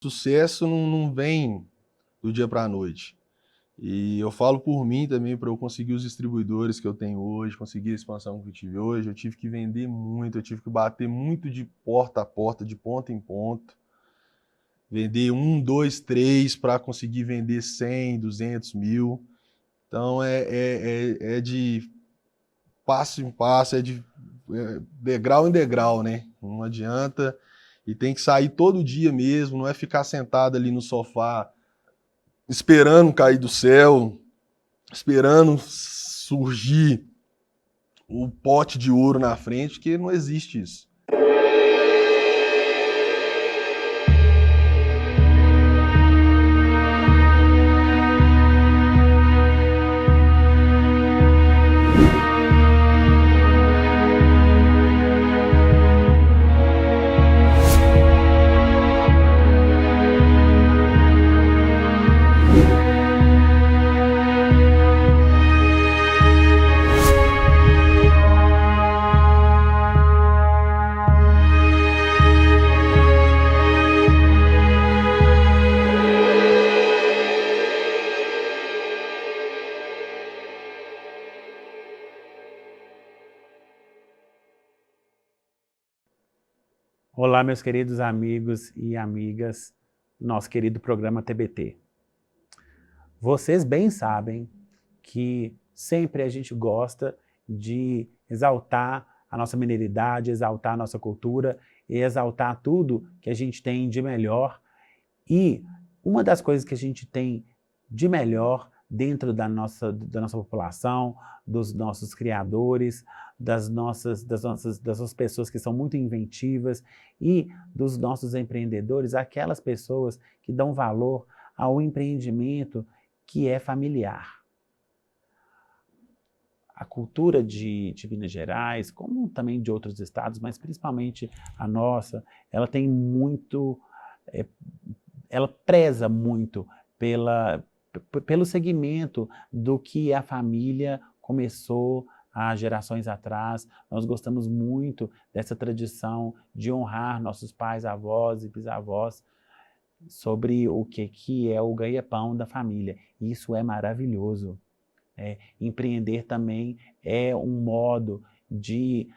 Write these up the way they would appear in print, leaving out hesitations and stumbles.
Sucesso não vem do dia para a noite. E eu falo por mim também, para eu conseguir os distribuidores que eu tenho hoje, conseguir a expansão que eu tive hoje, eu tive que vender muito, eu tive que bater muito de porta a porta, de ponta em ponta, vender 1, 2, 3 para conseguir vender 100, 200 mil. Então é de passo em passo, é de degrau em degrau, né? Não adianta. E tem que sair todo dia mesmo, não é ficar sentado ali no sofá esperando cair do céu, esperando surgir o pote de ouro na frente, que não existe isso. Olá, meus queridos amigos e amigas, nosso querido programa TBT. Vocês bem sabem que sempre a gente gosta de exaltar a nossa mineridade, exaltar a nossa cultura e exaltar tudo que a gente tem de melhor. E uma das coisas que a gente tem de melhor dentro da nossa população, dos nossos criadores, das nossas pessoas que são muito inventivas e dos nossos empreendedores, aquelas pessoas que dão valor ao empreendimento que é familiar. A cultura de Minas Gerais, como também de outros estados, mas principalmente a nossa, ela tem muito, ela preza muito pelo segmento do que a família começou há gerações atrás. Nós gostamos muito dessa tradição de honrar nossos pais, avós e bisavós sobre o que é o ganha-pão da família. Isso é maravilhoso. Empreender também é um modo de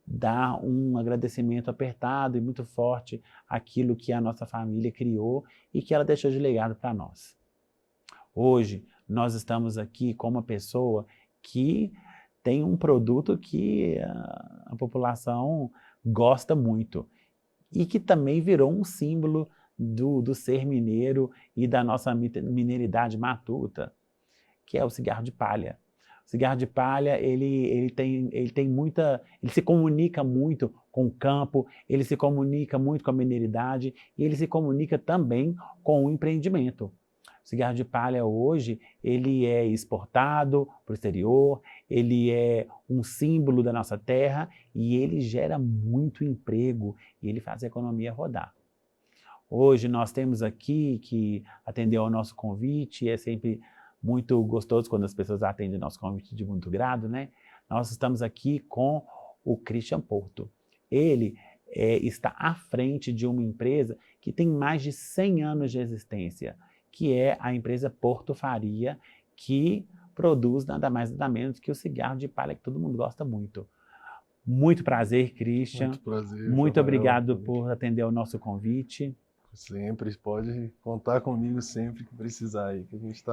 dar um agradecimento apertado e muito forte àquilo que a nossa família criou e que ela deixou de legado para nós. Hoje, nós estamos aqui com uma pessoa que tem um produto que a população gosta muito e que também virou um símbolo do ser mineiro e da nossa mineridade matuta, que é o cigarro de palha. O cigarro de palha, ele se comunica muito com o campo, ele se comunica muito com a mineridade e ele se comunica também com o empreendimento. O cigarro de palha hoje, ele é exportado para o exterior, ele é um símbolo da nossa terra e ele gera muito emprego e ele faz a economia rodar. Hoje nós temos aqui que atendeu ao nosso convite, é sempre muito gostoso quando as pessoas atendem nosso convite de muito grado, né? Nós estamos aqui com o Christian Porto. Ele está à frente de uma empresa que tem mais de 100 anos de existência, que é a empresa Porto Faria, que produz nada mais nada menos que o cigarro de palha que todo mundo gosta muito. Muito prazer, Christian. Muito prazer. Muito obrigado por atender ao nosso convite. Sempre, pode contar comigo sempre que precisar aí, que a gente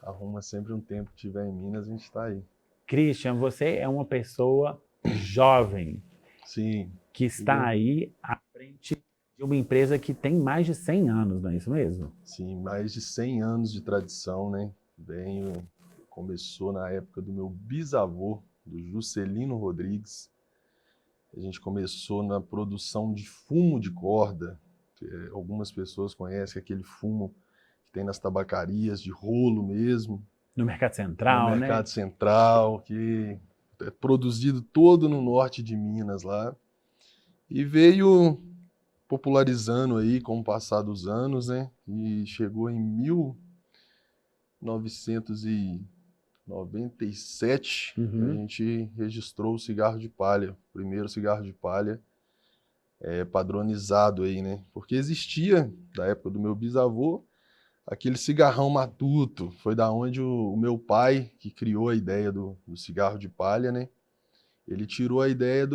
arruma sempre um tempo que tiver em Minas, a gente está aí. Christian, você é uma pessoa jovem. Sim. Que está aí à frente de uma empresa que tem mais de 100 anos, não é isso mesmo? Sim, mais de 100 anos de tradição, né? Começou na época do meu bisavô, do Juscelino Rodrigues. A gente começou na produção de fumo de corda. Algumas pessoas conhecem aquele fumo que tem nas tabacarias, de rolo mesmo. No Mercado Central, né? No Mercado Central, que é produzido todo no norte de Minas lá. E veio popularizando aí com o passar dos anos, né? E chegou em 1997, a gente registrou o cigarro de palha, o primeiro cigarro de palha padronizado aí, né? Porque existia, da época do meu bisavô, aquele cigarrão matuto. Foi da onde o meu pai, que criou a ideia do cigarro de palha, né? Ele tirou a ideia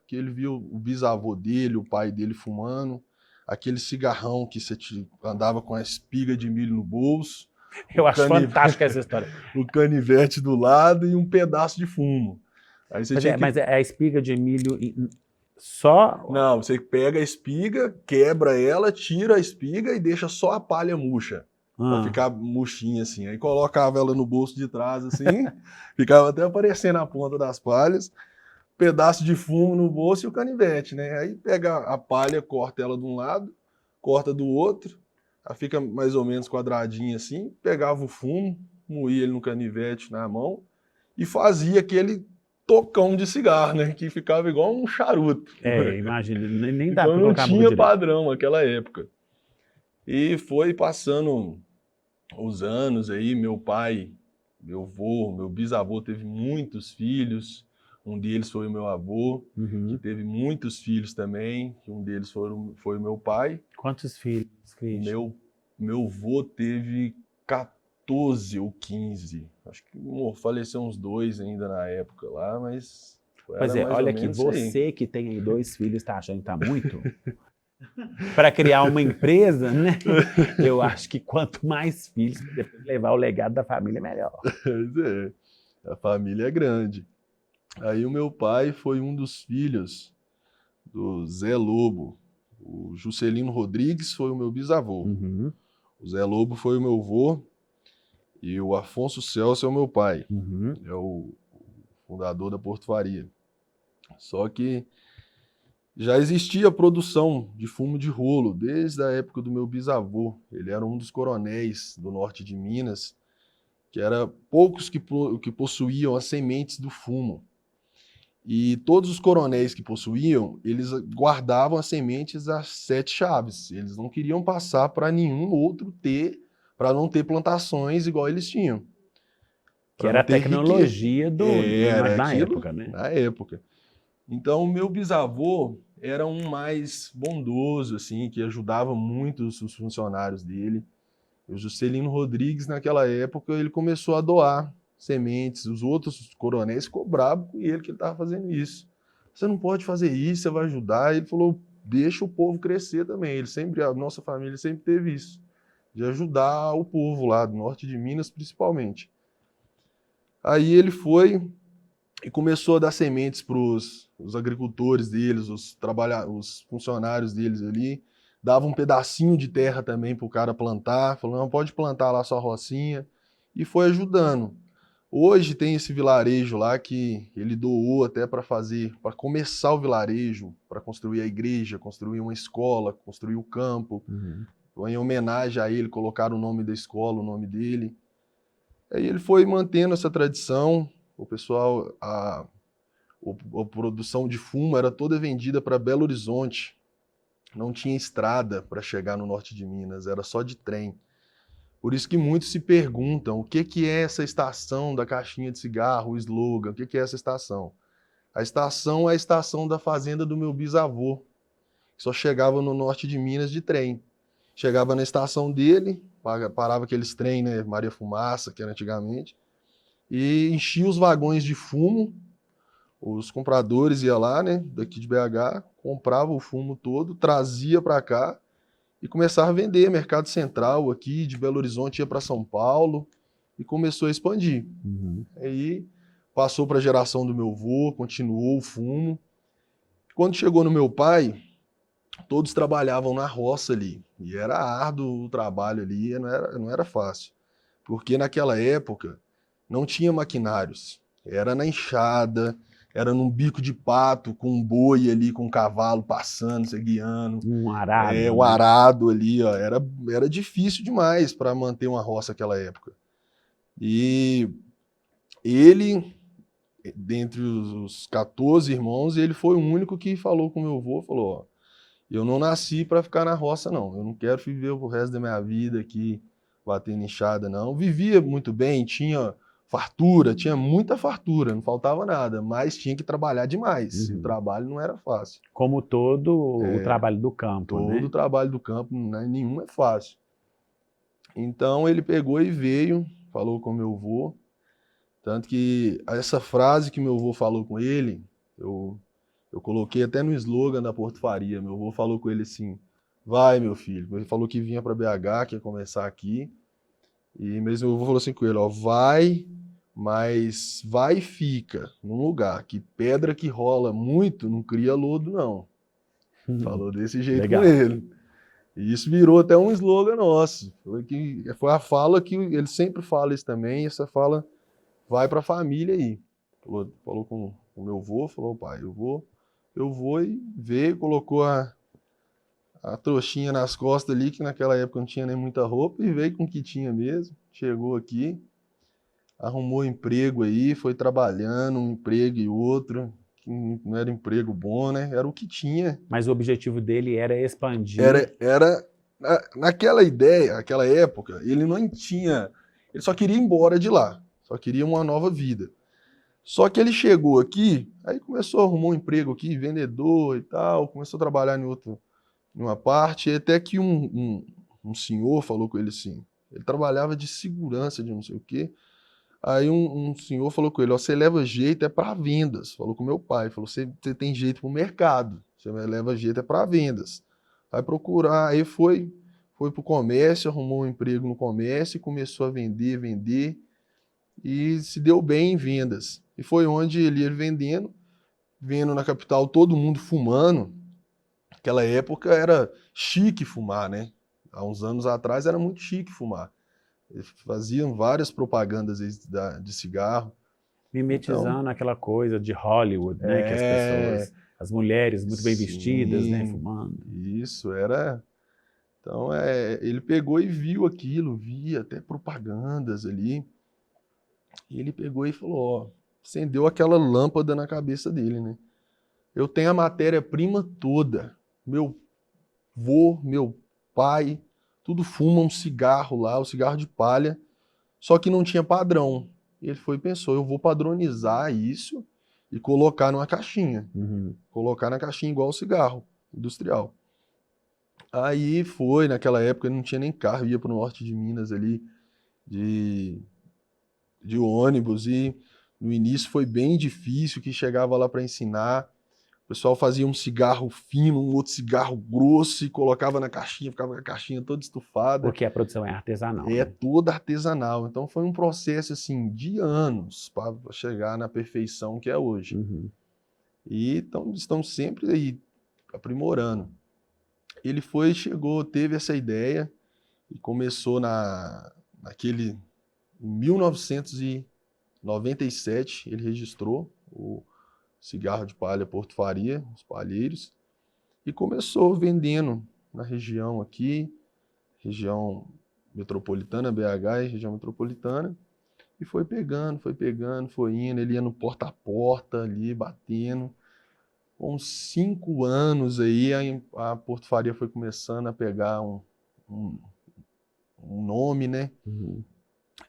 que ele viu o bisavô dele, o pai dele fumando, aquele cigarrão que você andava com a espiga de milho no bolso, Eu acho fantástica essa história. o canivete do lado e um pedaço de fumo. Aí você tinha que... Mas é a espiga de milho só... Não, você pega a espiga, quebra ela, tira a espiga e deixa só a palha murcha. Pra ficar murchinha assim. Aí colocava ela no bolso de trás assim, ficava até aparecendo a ponta das palhas, pedaço de fumo no bolso e o canivete, né? Aí pega a palha, corta ela de um lado, corta do outro, aí fica mais ou menos quadradinha assim, pegava o fumo, moía ele no canivete na mão e fazia aquele tocão de cigarro, né? Que ficava igual um charuto. Imagina, nem dá então pra não colocar a boca tinha direito. padrão naquela época. E foi passando os anos aí, meu pai, meu avô, meu bisavô teve muitos filhos, um deles foi o meu avô, que teve muitos filhos também, um deles foi o meu pai. Quantos filhos, Christian? Meu avô teve 14 ou 15, acho que faleceu uns 2 ainda na época lá, mas... Pois é, olha aqui, você que tem aí 2 filhos está achando que tá muito... Para criar uma empresa, né? Eu acho que quanto mais filhos, depois levar o legado da família, melhor. Pois é, a família é grande. Aí o meu pai foi um dos filhos do Zé Lobo. O Juscelino Rodrigues foi o meu bisavô. O Zé Lobo foi o meu avô e o Afonso Celso é o meu pai. É o fundador da Portuaria. Só que já existia produção de fumo de rolo desde a época do meu bisavô. Ele era um dos coronéis do norte de Minas, que era poucos que possuíam as sementes do fumo. E todos os coronéis que possuíam, eles guardavam as sementes às 7 chaves. Eles não queriam passar para nenhum outro ter, para não ter plantações igual eles tinham. Que era a tecnologia na época, né? Na época. Então, o meu bisavô era um mais bondoso, assim, que ajudava muito os funcionários dele. O Juscelino Rodrigues, naquela época, ele começou a doar sementes. Os outros coronéis ficou bravo com ele que ele estava fazendo isso. Você não pode fazer isso, você vai ajudar. Ele falou, deixa o povo crescer também. A nossa família sempre teve isso, de ajudar o povo lá do norte de Minas, principalmente. Aí ele foi e começou a dar sementes para os agricultores deles, os funcionários deles ali. Dava um pedacinho de terra também para o cara plantar. Falou, não, pode plantar lá sua rocinha. E foi ajudando. Hoje tem esse vilarejo lá que ele doou até para começar o vilarejo, para construir a igreja, construir uma escola, construir o campo. Então, em homenagem a ele, colocaram o nome da escola, o nome dele. Aí ele foi mantendo essa tradição. O pessoal, a produção de fumo era toda vendida para Belo Horizonte. Não tinha estrada para chegar no norte de Minas, era só de trem. Por isso que muitos se perguntam o que é essa estação da caixinha de cigarro, o slogan, o que é essa estação? A estação é a estação da fazenda do meu bisavô, que só chegava no norte de Minas de trem. Chegava na estação dele, parava aqueles trem, né, Maria Fumaça, que era antigamente, e enchia os vagões de fumo. Os compradores iam lá, né, daqui de BH, compravam o fumo todo, trazia para cá e começava a vender. Mercado Central aqui de Belo Horizonte ia para São Paulo e começou a expandir. Aí passou para a geração do meu avô, continuou o fumo. Quando chegou no meu pai, todos trabalhavam na roça ali e era árduo o trabalho ali, não era fácil, porque naquela época não tinha maquinários, era na enxada, era num bico de pato, com um boi ali, com um cavalo passando, se guiando. Um arado. O arado ali, ó, era difícil demais para manter uma roça naquela época. E ele, dentre os 14 irmãos, ele foi o único que falou com meu avô, falou, ó, eu não nasci para ficar na roça, não. Eu não quero viver o resto da minha vida aqui batendo enxada, não. Vivia muito bem, tinha fartura, tinha muita fartura, não faltava nada, mas tinha que trabalhar demais. E o trabalho não era fácil. Como todo o trabalho do campo, Todo né? o trabalho do campo, né, nenhum é fácil. Então ele pegou e veio, falou com meu avô, tanto que essa frase que meu avô falou com ele, eu coloquei até no slogan da Porto Faria. Meu avô falou com ele assim: vai, meu filho. Ele falou que vinha para BH, que ia começar aqui. E mesmo meu avô falou assim com ele: ó, vai, mas vai e fica num lugar que pedra que rola muito não cria lodo, não. Falou desse jeito com Legal. ele. E isso virou até um slogan nosso. Foi a fala que ele sempre fala isso também. Essa fala vai para a família aí. Falou com o meu avô, falou: pai, eu vou, e veio, colocou a trouxinha nas costas ali, que naquela época não tinha nem muita roupa, e veio com o que tinha mesmo. Chegou aqui, arrumou emprego aí, foi trabalhando, um emprego e outro, que não era emprego bom, né? Era o que tinha. Mas o objetivo dele era expandir. Era naquela ideia, naquela época, ele não tinha, ele só queria ir embora de lá, só queria uma nova vida. Só que ele chegou aqui, aí começou a arrumar um emprego aqui, vendedor e tal, começou a trabalhar em uma parte, até que um senhor falou com ele assim, ele trabalhava de segurança de não sei o quê, aí um senhor falou com ele: ó, você leva jeito é para vendas. Falou com meu pai, falou: você tem jeito para o mercado, você leva jeito é para vendas. Vai procurar, aí foi para o comércio, arrumou um emprego no comércio e começou a vender, e se deu bem em vendas. E foi onde ele ia vendo na capital todo mundo fumando. Naquela época era chique fumar, né? Há uns anos atrás era muito chique fumar. Eles faziam várias propagandas de cigarro. Então, Mimetizando aquela coisa de Hollywood, né? Que as é, pessoas, as mulheres muito bem vestidas, né? sim, Fumando. isso era. Então, ele pegou e viu aquilo, via até propagandas ali. E ele pegou e falou: ó, acendeu aquela lâmpada na cabeça dele, né? Eu tenho a matéria-prima toda. Meu vô, meu pai, tudo fuma um cigarro lá, o cigarro de palha, só que não tinha padrão. E ele foi e pensou: eu vou padronizar isso e colocar numa caixinha. Uhum. Colocar na caixinha igual o cigarro industrial. Aí foi, naquela época não tinha nem carro, ia para o norte de Minas ali, de, de ônibus, e no início foi bem difícil, que chegava lá para ensinar. O pessoal fazia um cigarro fino, um outro cigarro grosso e colocava na caixinha, ficava com a caixinha toda estufada. Porque a produção é artesanal, É né? toda artesanal. Então foi um processo assim de anos para chegar na perfeição que é hoje. Uhum. E então estão sempre aí aprimorando. Ele foi, chegou, teve essa ideia e começou naquele em 1997, ele registrou o cigarro de palha Porto Faria, os palheiros, e começou vendendo na região aqui, região metropolitana, BH e região metropolitana, e foi pegando, foi indo, ele ia no porta a porta ali, batendo. Com uns 5 anos aí, a Porto Faria foi começando a pegar um, um nome, né? Uhum.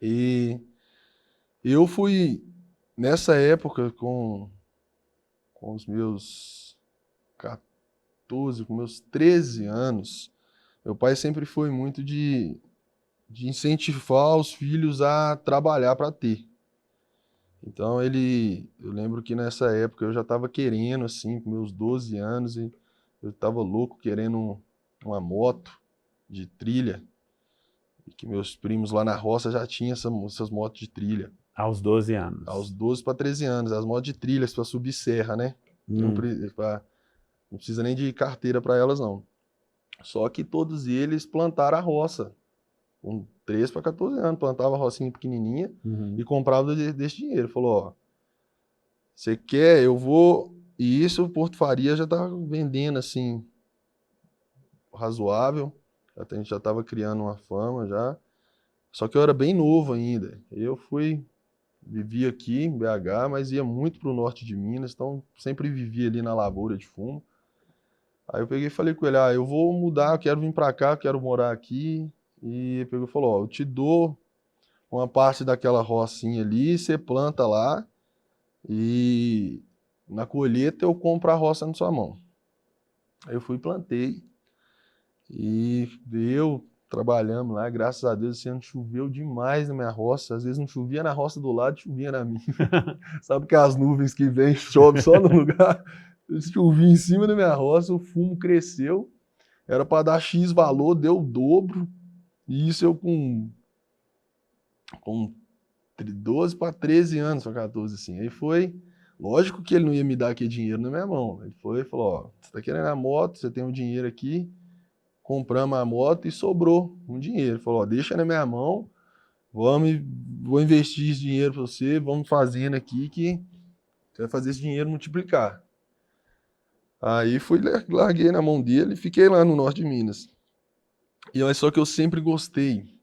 E eu fui, nessa época, com os meus 14, com meus 13 anos, meu pai sempre foi muito de incentivar os filhos a trabalhar para ter. Então eu lembro que nessa época eu já estava querendo, assim, com meus 12 anos, e eu estava louco querendo uma moto de trilha, e que meus primos lá na roça já tinham essas motos de trilha. Aos 12 Aos anos. 12 para 13 anos, as motos de trilhas para subir serra, né? Que Hum. não precisa nem de carteira para elas, não. Só que todos eles plantaram a roça, com 13 para 14 anos, plantava a rocinha pequenininha Uhum. e comprava desse dinheiro. Falou: ó, você quer, eu vou. E isso o Porto Faria já estava vendendo assim, razoável. A gente já estava criando uma fama já. Só que eu era bem novo ainda. Vivia aqui em BH, mas ia muito para o norte de Minas, então sempre vivia ali na lavoura de fumo. Aí eu peguei e falei com ele: ah, eu vou mudar, eu quero vir para cá, eu quero morar aqui. E ele pegou e falou: ó, eu te dou uma parte daquela rocinha ali, você planta lá e na colheita eu compro a roça na sua mão. Aí eu fui e plantei e trabalhamos lá, graças a Deus esse ano choveu demais na minha roça, às vezes não chovia na roça do lado, chovia na minha. Sabe que as nuvens que vêm, chove só no lugar? Chovia em cima da minha roça, o fumo cresceu, era para dar X valor, deu o dobro, e isso eu com 12 para 13 anos, para 14, assim. Aí foi, lógico que ele não ia me dar aqui dinheiro na minha mão. Ele foi e falou, ó, você tá querendo a moto, você tem um dinheiro aqui, compramos a moto e sobrou um dinheiro. Ele falou, ó, deixa na minha mão, vou investir esse dinheiro para você, vamos fazendo aqui que você vai fazer esse dinheiro multiplicar. Aí fui, larguei na mão dele e fiquei lá no norte de Minas. E olha só que eu sempre gostei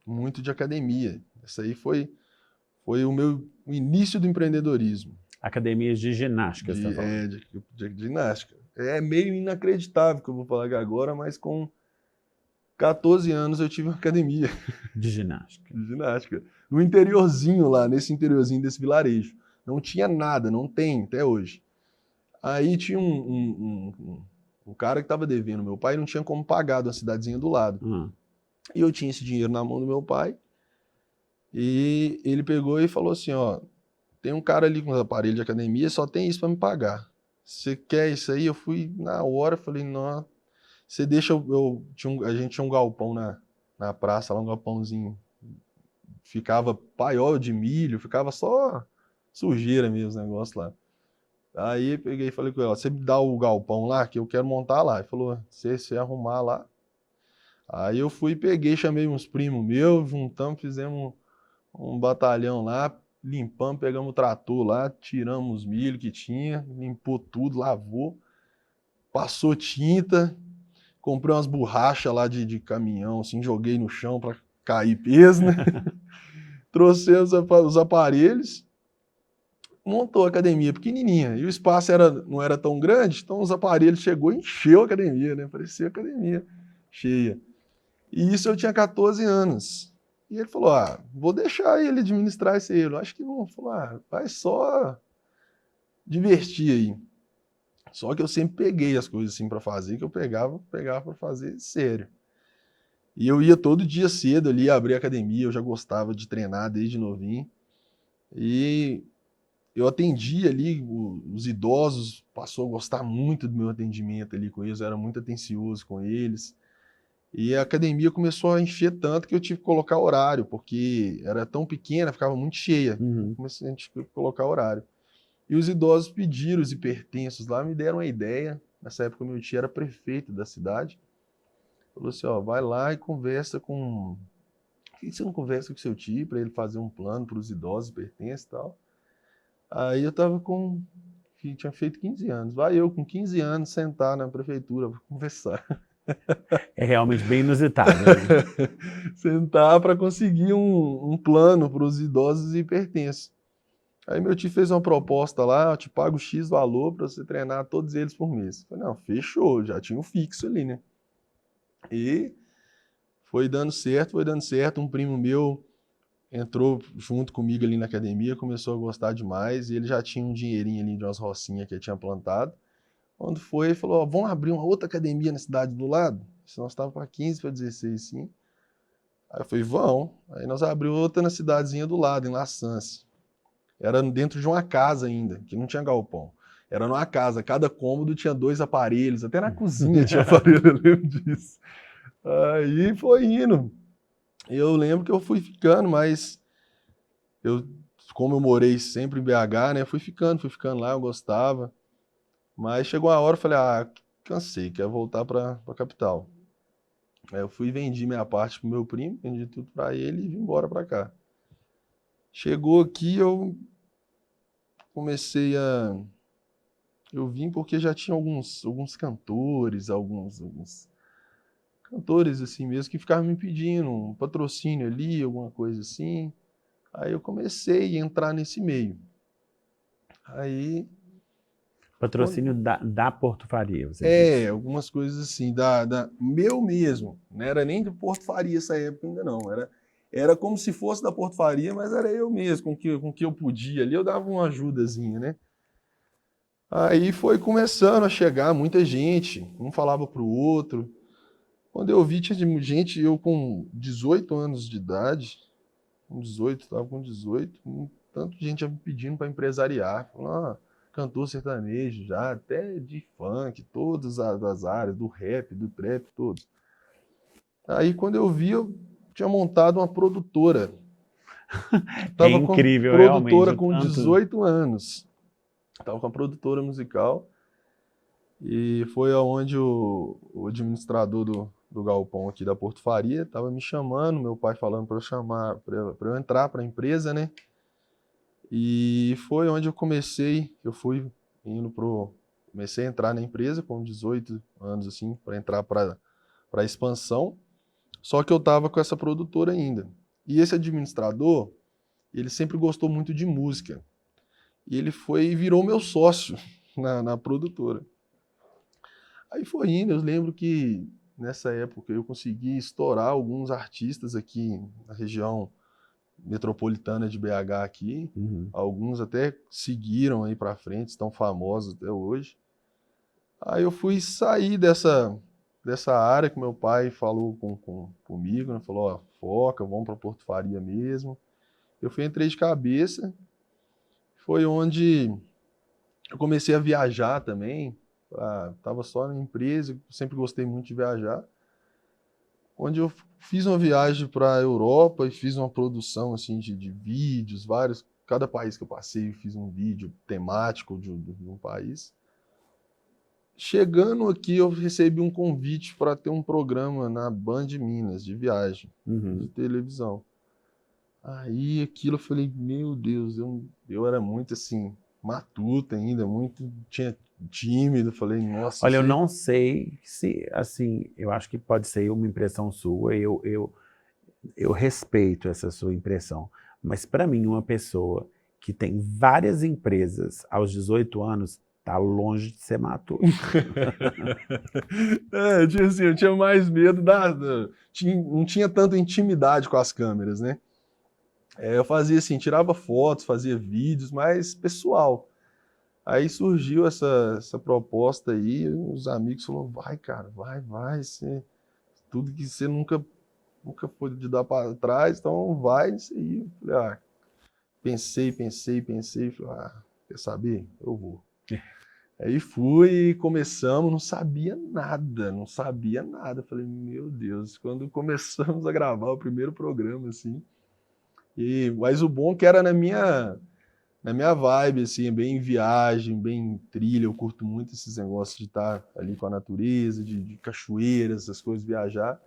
muito de academia. Essa aí foi o início do empreendedorismo. Academias de ginástica, você tá falando. De ginástica. É meio inacreditável que eu vou falar aqui agora, mas com 14 anos eu tive uma academia De ginástica. de ginástica. No interiorzinho lá, nesse interiorzinho desse vilarejo. Não tinha nada, não tem até hoje. Aí tinha um cara que estava devendo meu pai, não tinha como pagar da cidadezinha do lado. E eu tinha esse dinheiro na mão do meu pai. E ele pegou e falou assim, ó, tem um cara ali com os aparelhos de academia, só tem isso para me pagar. Você quer isso aí? Eu fui na hora, falei, não, você deixa a gente tinha um galpão na praça, lá um galpãozinho, ficava paiol de milho, ficava só sujeira mesmo o negócio lá. Aí peguei e falei com ela, você me dá o galpão lá, que eu quero montar lá. Ele falou, você arrumar lá. Aí eu fui, peguei, chamei uns primos meus, juntamos, fizemos um batalhão lá, limpamos, pegamos o trator lá, tiramos os milho que tinha, limpou tudo, lavou, passou tinta, comprei umas borrachas lá de caminhão, assim, joguei no chão para cair peso, né? Trouxemos os aparelhos, montou a academia pequenininha, e o espaço não era tão grande, então os aparelhos chegou e encheu a academia, né? Parecia academia cheia. E isso eu tinha 14 anos. E ele falou, vou deixar ele administrar isso aí. Eu acho que não. Falou, vai só divertir aí. Só que eu sempre peguei as coisas assim para fazer, que eu pegava para fazer sério. E eu ia todo dia cedo ali, abrir a academia, eu já gostava de treinar desde novinho. E eu atendia ali os idosos, passou a gostar muito do meu atendimento ali com eles, eu era muito atencioso com eles. E a academia começou a encher tanto que eu tive que colocar horário, porque era tão pequena, ficava muito cheia. Comecei a gente colocar horário. E os idosos pediram, os hipertensos lá, me deram uma ideia. Nessa época, meu tio era prefeito da cidade. Falou assim, ó, vai lá e conversa com... Por que você não conversa com seu tio para ele fazer um plano para os idosos hipertensos e tal? Aí eu tinha feito 15 anos. Vai eu, com 15 anos, sentar na prefeitura para conversar. É realmente bem inusitado. Né? Sentar para conseguir um plano para os idosos hipertensos. Aí meu tio fez uma proposta lá, eu te pago X valor para você treinar todos eles por mês. Eu falei, não, fechou, já tinha um fixo ali, né? E foi dando certo. Um primo meu entrou junto comigo ali na academia, começou a gostar demais, e ele já tinha um dinheirinho ali de umas rocinhas que ele tinha plantado. Quando foi, ele falou, vamos abrir uma outra academia na cidade do lado? Nós estávamos para 15 para 16, sim. Aí eu falei, vão. Aí nós abrimos outra na cidadezinha do lado, em La Sance. Era dentro de uma casa ainda, que não tinha galpão. Era numa casa, cada cômodo tinha 2 aparelhos, até na cozinha tinha aparelho, eu lembro disso. Aí foi indo. Eu lembro que eu fui ficando, mas como eu morei sempre em BH, né, fui ficando lá, eu gostava. Mas chegou a hora, eu falei, cansei, quero voltar para a capital. Aí eu fui e vendi minha parte pro meu primo, vendi tudo para ele e vim embora para cá. Chegou aqui, eu comecei a... Eu vim porque já tinha alguns cantores, alguns cantores assim mesmo, que ficavam me pedindo um patrocínio ali, alguma coisa assim. Aí eu comecei a entrar nesse meio. Aí... Patrocínio da Porto Faria, você disse. Algumas coisas assim, meu mesmo. Não era nem do Porto Faria essa época ainda não. era como se fosse da Porto Faria, mas era eu mesmo, com que eu podia ali, eu dava uma ajudazinha, né? Aí foi começando a chegar muita gente, um falava pro outro. Quando eu vi, tinha gente, eu com 18 anos de idade, com 18, estava com 18, tanto de gente já me pedindo para empresariar, falando, ah, cantor sertanejo já, até de funk, todas as áreas, do rap, do trap, todos. Aí quando eu vi, eu tinha montado uma produtora. É Tava com a incrível, realmente, produtora o com tanto... 18 anos. Tava com a produtora musical e foi aonde o administrador do galpão aqui da Porto Faria tava me chamando, meu pai falando para eu chamar, para eu entrar para a empresa, né? E foi onde eu comecei, eu fui indo comecei a entrar na empresa com 18 anos assim, para entrar para a expansão. Só que eu tava com essa produtora ainda. E esse administrador, ele sempre gostou muito de música. E ele foi e virou meu sócio na produtora. Aí foi indo, eu lembro que nessa época eu consegui estourar alguns artistas aqui na região metropolitana de BH aqui. Uhum. Alguns até seguiram aí para frente, estão famosos até hoje. Aí eu fui sair dessa área que meu pai falou comigo, né? Falou, ó, foca, vamos para Porto Faria mesmo. Eu fui, entrei de cabeça, foi onde eu comecei a viajar também. Tava só na empresa, sempre gostei muito de viajar. Onde eu fiz uma viagem para a Europa e fiz uma produção assim de vídeos, vários. Cada país que eu passei, eu fiz um vídeo temático de um país. Chegando aqui, eu recebi um convite para ter um programa na Band Minas de viagem, de Uhum. televisão. Aí aquilo eu falei, meu Deus, eu era muito assim, matuto ainda, muito, tinha tímido, falei, nossa, Olha, eu isso aí. não sei se, assim, eu acho que pode ser uma impressão sua, eu respeito essa sua impressão, mas para mim, uma pessoa que tem várias empresas aos 18 anos, tá longe de ser matuto. É, eu tinha mais medo não tinha tanta intimidade com as câmeras, né? É, eu fazia assim, tirava fotos, fazia vídeos, mas pessoal. Aí surgiu essa proposta aí, os amigos falaram, vai, cara, vai, tudo que você nunca pôde dar para trás, então vai isso aí. Eu falei, pensei, falei, quer saber? Eu vou. Aí fui, começamos, não sabia nada. Falei, meu Deus, quando começamos a gravar o primeiro programa, assim, mas o bom que era na minha vibe, assim, bem em viagem, bem em trilha, eu curto muito esses negócios de estar ali com a natureza, de cachoeiras, essas coisas, viajar.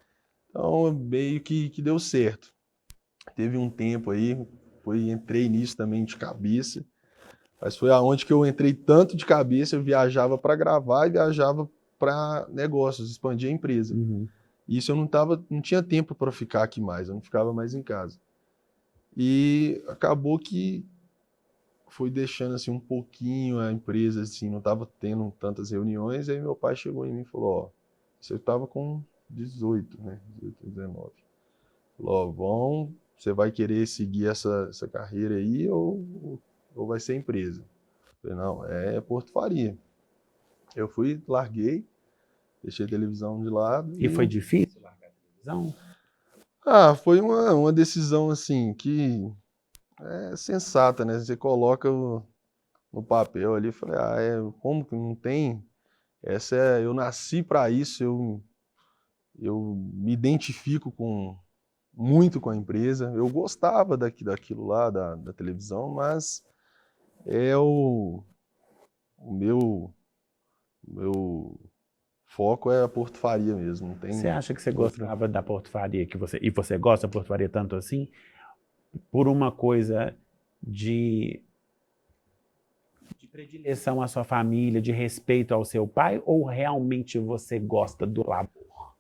Então, meio que deu certo. Teve um tempo aí, entrei nisso também de cabeça, mas foi aonde que eu entrei tanto de cabeça, eu viajava para gravar e viajava para negócios, expandir a empresa. Uhum. Isso eu não tinha tempo para ficar aqui mais, eu não ficava mais em casa. E acabou que foi deixando assim um pouquinho a empresa, assim, não estava tendo tantas reuniões, aí meu pai chegou em mim e falou, ó, você estava com 18, né, 18, 19. Falou, ó, você vai querer seguir essa carreira aí ou vai ser empresa? Eu falei, não, é Porto Faria. Eu fui, larguei, deixei a televisão de lado E foi e... difícil largar a televisão? Foi uma decisão, assim, que é sensata, né? Você coloca no papel ali, eu falei, como que não tem? Eu nasci para isso, eu me identifico muito com a empresa. Eu gostava daquilo lá, da televisão, mas é o meu foco é a Porto Faria mesmo, não Você tem acha que você outra. gostava da Porto Faria, e você gosta da Porto Faria tanto assim, por uma coisa de, de predileção à sua família, de respeito ao seu pai, ou realmente você gosta do labor?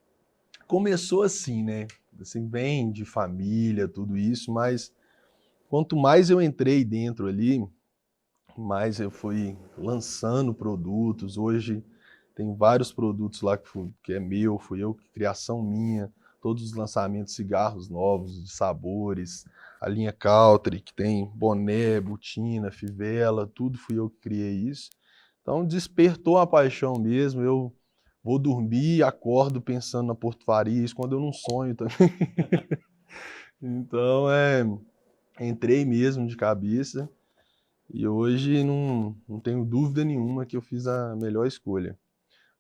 Começou assim, né? Assim, bem de família, tudo isso, mas quanto mais eu entrei dentro ali, mais eu fui lançando produtos. Hoje tem vários produtos lá que é meu, fui eu, criação minha. todos os lançamentos de cigarros novos, de sabores, a linha Country, que tem boné, botina, fivela, tudo fui eu que criei isso. Então despertou a paixão mesmo, eu vou dormir e acordo pensando na portufaria, isso quando eu não sonho também. Então, entrei mesmo de cabeça e hoje não tenho dúvida nenhuma que eu fiz a melhor escolha.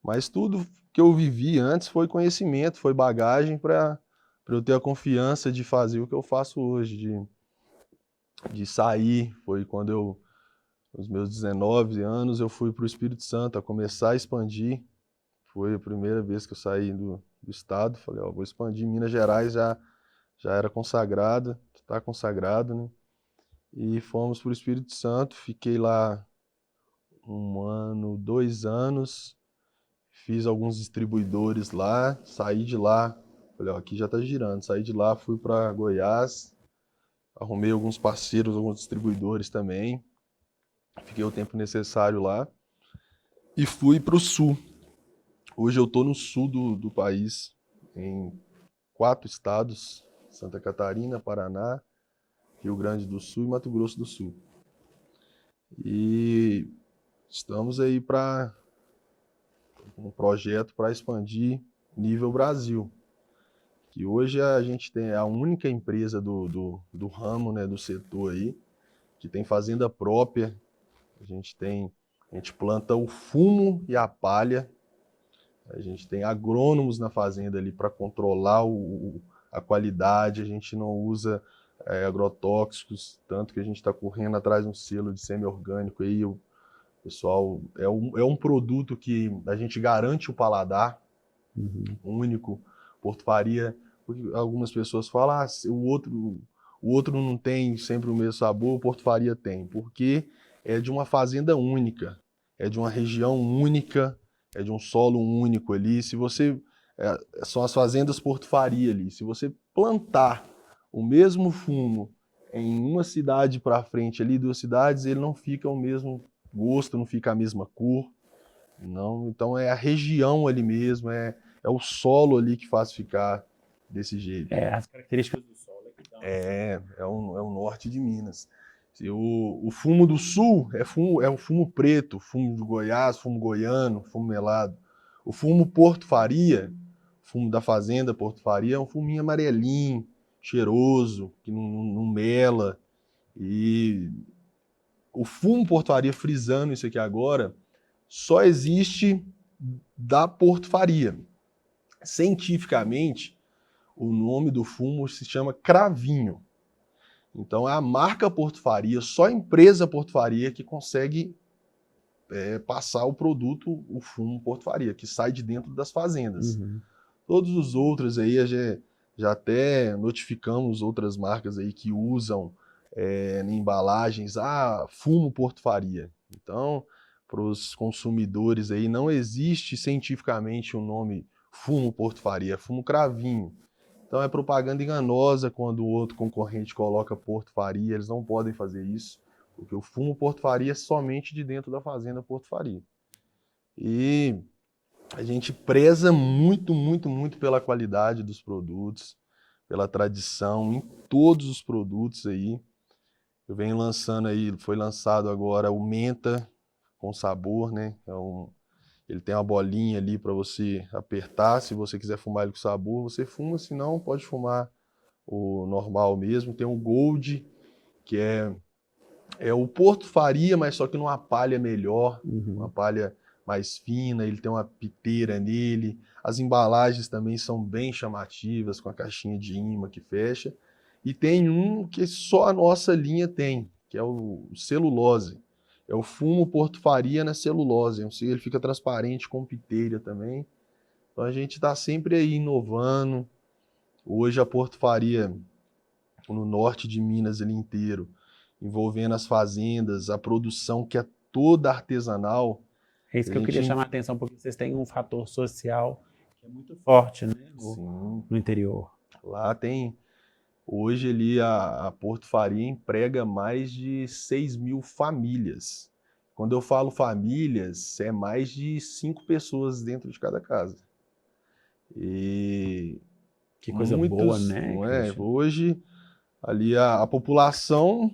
Mas tudo que eu vivi antes foi conhecimento, foi bagagem para eu ter a confiança de fazer o que eu faço hoje, de sair. Foi quando eu, nos meus 19 anos, eu fui para o Espírito Santo a começar a expandir. Foi a primeira vez que eu saí do estado. Falei, ó, vou expandir. Minas Gerais já era consagrada, está consagrado, né? E fomos para o Espírito Santo. Fiquei lá 1 ano, 2 anos. Fiz alguns distribuidores lá, saí de lá, falei, ó, aqui já tá girando. Saí de lá, fui para Goiás, arrumei alguns parceiros, alguns distribuidores também. Fiquei o tempo necessário lá e fui para o sul. Hoje eu tô no sul do país, em 4 estados: Santa Catarina, Paraná, Rio Grande do Sul e Mato Grosso do Sul. E estamos aí para um projeto para expandir nível Brasil. Que hoje a gente tem a única empresa do ramo, né, do setor aí, que tem fazenda própria. A gente planta o fumo e a palha. A gente tem agrônomos na fazenda ali para controlar a qualidade. A gente não usa agrotóxicos, tanto que a gente está correndo atrás de um selo de semi-orgânico aí. O pessoal, é um produto que a gente garante o paladar único. Porto-faria, algumas pessoas falam, o outro não tem sempre o mesmo sabor, o Porto-faria tem, porque é de uma fazenda única, é de uma região única, é de um solo único ali. Se você são as fazendas Porto-faria ali. Se você plantar o mesmo fumo em uma cidade para frente ali, 2 cidades, ele não fica o mesmo gosto, não fica a mesma cor. Não, então é a região ali mesmo, é o solo ali que faz ficar desse jeito. As características do solo aqui dão. É o norte de Minas. O fumo do sul é o fumo preto, fumo de Goiás, fumo goiano, fumo melado. O fumo Porto Faria, fumo da fazenda Porto Faria, é um fuminho amarelinho, cheiroso, que não mela. E o fumo Porto Faria, frisando isso aqui agora, só existe da Porto Faria. Cientificamente, o nome do fumo se chama cravinho. Então é a marca Porto Faria, só a empresa Porto Faria que consegue passar o produto, o fumo Porto Faria, que sai de dentro das fazendas. Todos os outros aí, já até notificamos outras marcas aí que usam em embalagens, fumo Porto Faria. Então, para os consumidores aí, não existe cientificamente o nome fumo Porto Faria, é fumo cravinho. Então é propaganda enganosa quando o outro concorrente coloca Porto Faria, eles não podem fazer isso, porque o fumo Porto Faria é somente de dentro da fazenda Porto Faria. E a gente preza muito, muito, muito pela qualidade dos produtos, pela tradição em todos os produtos aí. Eu venho lançando aí, foi lançado agora o menta com sabor, né? Ele tem uma bolinha ali para você apertar. Se você quiser fumar ele com sabor, você fuma. Se não, pode fumar o normal mesmo. Tem o Gold, que é o Porto Faria, mas só que numa palha melhor, uma palha mais fina. Ele tem uma piteira nele. As embalagens também são bem chamativas, com a caixinha de imã que fecha. E tem um que só a nossa linha tem, que é o celulose. É o fumo Porto Faria na celulose. Ele fica transparente com piteira também. Então a gente está sempre aí inovando. Hoje a Porto Faria, no norte de Minas ali inteiro, envolvendo as fazendas, a produção que é toda artesanal. É isso que eu queria chamar a atenção, porque vocês têm um fator social que é muito forte, né, no interior. Lá tem... Hoje ali a Porto Faria emprega mais de 6.000 famílias. Quando eu falo famílias, é mais de 5 pessoas dentro de cada casa. E Que coisa boa, né, não é? Christian? Hoje, ali a população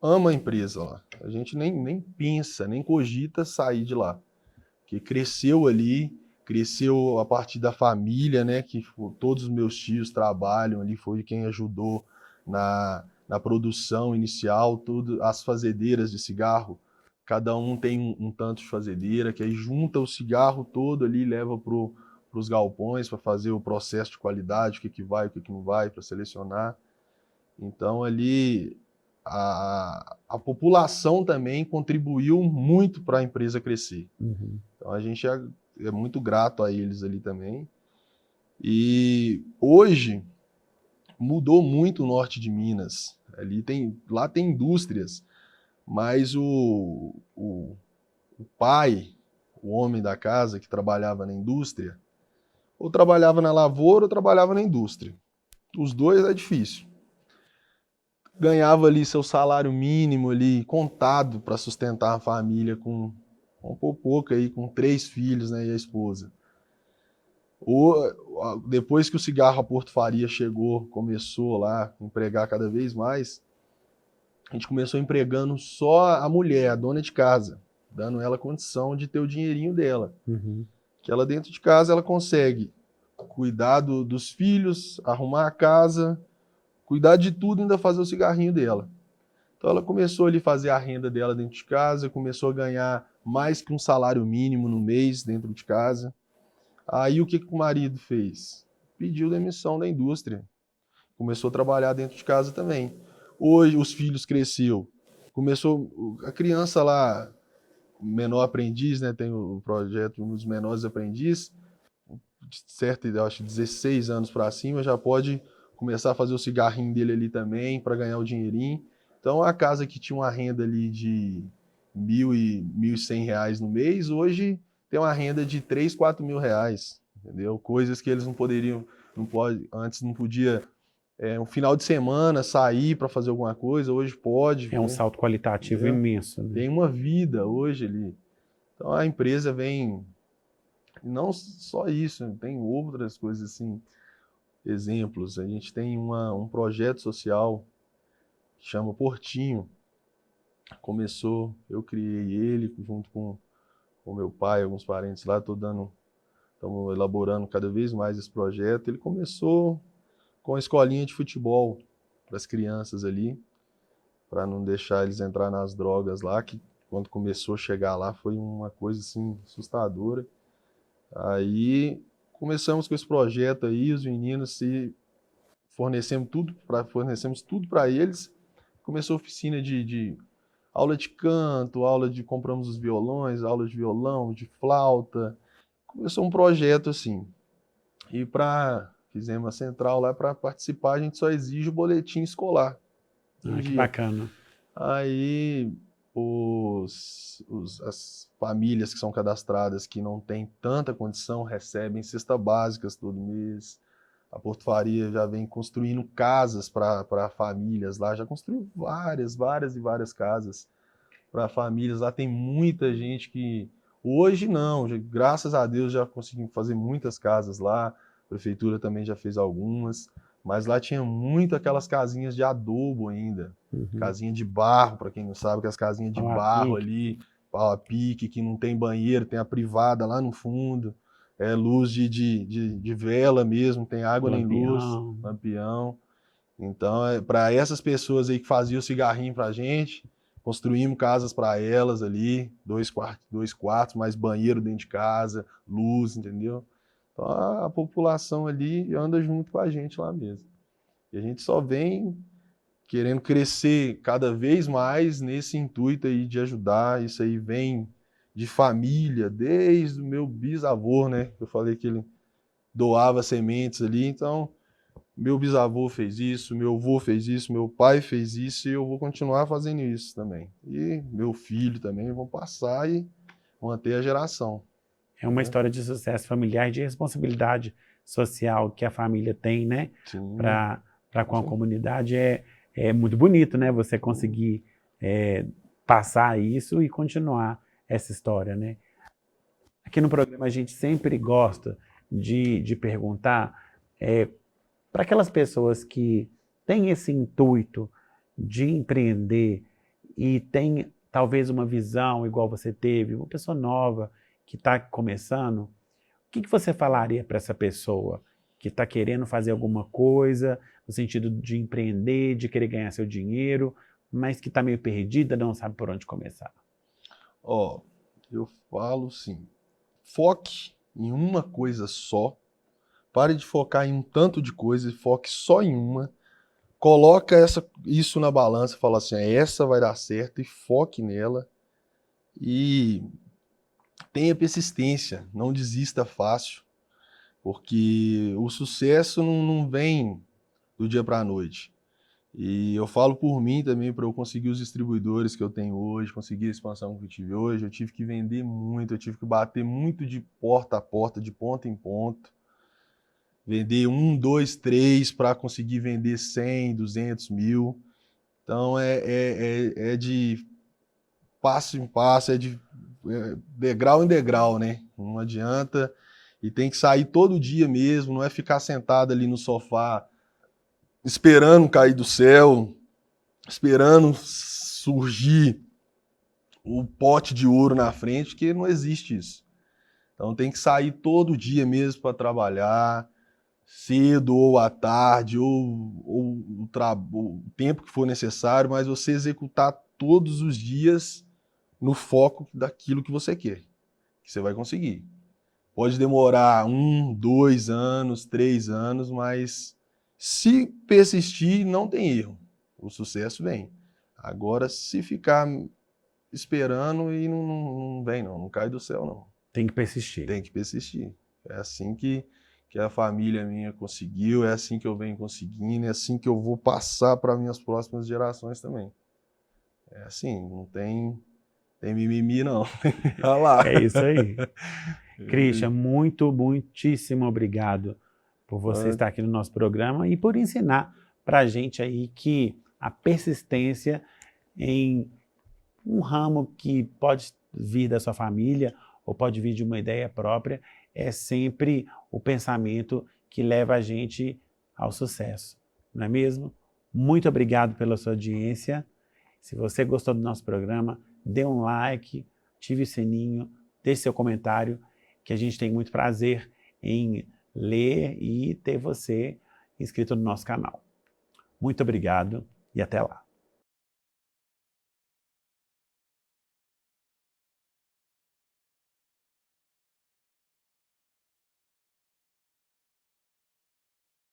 ama a empresa lá. A gente nem pensa, nem cogita sair de lá. Porque cresceu ali, cresceu a partir da família, né? Que todos os meus tios trabalham ali, foi quem ajudou na produção inicial, tudo, as fazedeiras de cigarro. Cada um tem um tanto de fazedeira, que aí junta o cigarro todo ali e leva para os galpões para fazer o processo de qualidade, o que vai, o que não vai, para selecionar. Então ali a população também contribuiu muito para a empresa crescer. Uhum. Então a gente é muito grato a eles ali também. E hoje mudou muito o norte de Minas. Lá tem indústrias, mas o pai, o homem da casa que trabalhava na indústria, ou trabalhava na lavoura ou trabalhava na indústria. Os dois é difícil. Ganhava ali seu salário mínimo ali, contado para sustentar a família com um pouco aí, com 3 filhos, né, e a esposa. Depois que o cigarro a Porto Faria chegou, começou lá a empregar cada vez mais, a gente começou empregando só a mulher, a dona de casa, dando ela condição de ter o dinheirinho dela. Uhum. Que ela dentro de casa ela consegue cuidar dos filhos, arrumar a casa, cuidar de tudo e ainda fazer o cigarrinho dela. Então ela começou ali a fazer a renda dela dentro de casa, começou a ganhar mais que um salário mínimo no mês dentro de casa. Aí o que o marido fez? Pediu demissão da indústria. Começou a trabalhar dentro de casa também. Hoje os filhos cresceu. Começou a criança lá, menor aprendiz, né? Tem o projeto dos menores aprendizes, de certa idade, acho 16 anos para cima, já pode começar a fazer o cigarrinho dele ali também para ganhar o dinheirinho. Então a casa que tinha uma renda ali de R$ 1.100 no mês, hoje tem uma renda de R$ 3.000, R$ 4.000, entendeu? Coisas que eles não poderiam, antes não podia, um final de semana sair para fazer alguma coisa, hoje pode, É um né? salto qualitativo Entendeu? imenso, né? Tem uma vida hoje ali. Então a empresa vem, não só isso, tem outras coisas assim, exemplos. A gente tem um projeto social que chama Portinho. Começou, eu criei ele junto com meu pai, alguns parentes lá, estamos elaborando cada vez mais esse projeto. Ele começou com a escolinha de futebol para as crianças ali, para não deixar eles entrar nas drogas lá, que quando começou a chegar lá foi uma coisa assim assustadora. Aí começamos com esse projeto aí, os meninos fornecemos tudo para eles. Começou a oficina de aula de canto, compramos os violões, aula de violão, de flauta. Começou um projeto assim. E fizemos a central lá para participar, a gente só exige o boletim escolar em Que dia. bacana. Aí as famílias que são cadastradas que não têm tanta condição recebem cestas básicas todo mês. A Porto Faria já vem construindo casas para famílias lá, já construiu várias casas para famílias. Lá tem muita gente que hoje não, graças a Deus já conseguimos fazer muitas casas lá. A prefeitura também já fez algumas, mas lá tinha muito aquelas casinhas de adobo ainda. Uhum. Casinha de barro, para quem não sabe, que as casinhas de barro ali, pau a pique, que não tem banheiro, tem a privada lá no fundo, luz de vela mesmo, tem água nem luz, lampião. Então, para essas pessoas aí que faziam o cigarrinho pra gente, construímos casas para elas ali, 2 quartos, mais banheiro dentro de casa, luz, entendeu? Então a população ali anda junto com a gente lá mesmo. E a gente só vem querendo crescer cada vez mais nesse intuito aí de ajudar. Isso aí vem de família, desde o meu bisavô, né? Eu falei que ele doava sementes ali, então meu bisavô fez isso, meu avô fez isso, meu pai fez isso e eu vou continuar fazendo isso também. E meu filho também vão passar e manter a geração. É uma história de sucesso familiar e de responsabilidade social que a família tem, né? Para com a comunidade. É muito bonito, né? Você conseguir passar isso e continuar essa história, né? Aqui no programa a gente sempre gosta de perguntar para aquelas pessoas que têm esse intuito de empreender e tem talvez uma visão igual você teve, uma pessoa nova que está começando, o que você falaria para essa pessoa que está querendo fazer alguma coisa, no sentido de empreender, de querer ganhar seu dinheiro, mas que está meio perdida, não sabe por onde começar? Ó, eu falo assim, foque em uma coisa só, pare de focar em um tanto de coisa e foque só em uma, coloca isso na balança e fala assim, essa vai dar certo e foque nela e tenha persistência, não desista fácil, porque o sucesso não vem do dia para a noite. E eu falo por mim também, para eu conseguir os distribuidores que eu tenho hoje, conseguir a expansão que eu tive hoje, eu tive que vender muito, eu tive que bater muito de porta a porta, de ponta em ponta, vender 1, 2, 3 para conseguir vender 100, 200 mil. Então é de passo em passo, é de degrau em degrau, né? Não adianta, e tem que sair todo dia mesmo, não é ficar sentado ali no sofá esperando cair do céu, esperando surgir o pote de ouro na frente, que não existe isso. Então tem que sair todo dia mesmo para trabalhar, cedo ou à tarde, ou o tempo que for necessário, mas você executar todos os dias no foco daquilo que você quer, que você vai conseguir. Pode demorar 1, 2 anos, 3 anos, mas se persistir, não tem erro. O sucesso vem. Agora, se ficar esperando, e não vem, não cai do céu, não. Tem que persistir. Tem que persistir. É assim que a família minha conseguiu, é assim que eu venho conseguindo, é assim que eu vou passar para minhas próximas gerações também. É assim, não tem mimimi, não. Olha lá. É isso aí. Christian, muitíssimo obrigado por você estar aqui no nosso programa e por ensinar para a gente aí que a persistência em um ramo que pode vir da sua família ou pode vir de uma ideia própria é sempre o pensamento que leva a gente ao sucesso, não é mesmo? Muito obrigado pela sua audiência. Se você gostou do nosso programa, dê um like, ative o sininho, deixe seu comentário, que a gente tem muito prazer em ler e ter você inscrito no nosso canal. Muito obrigado e até lá.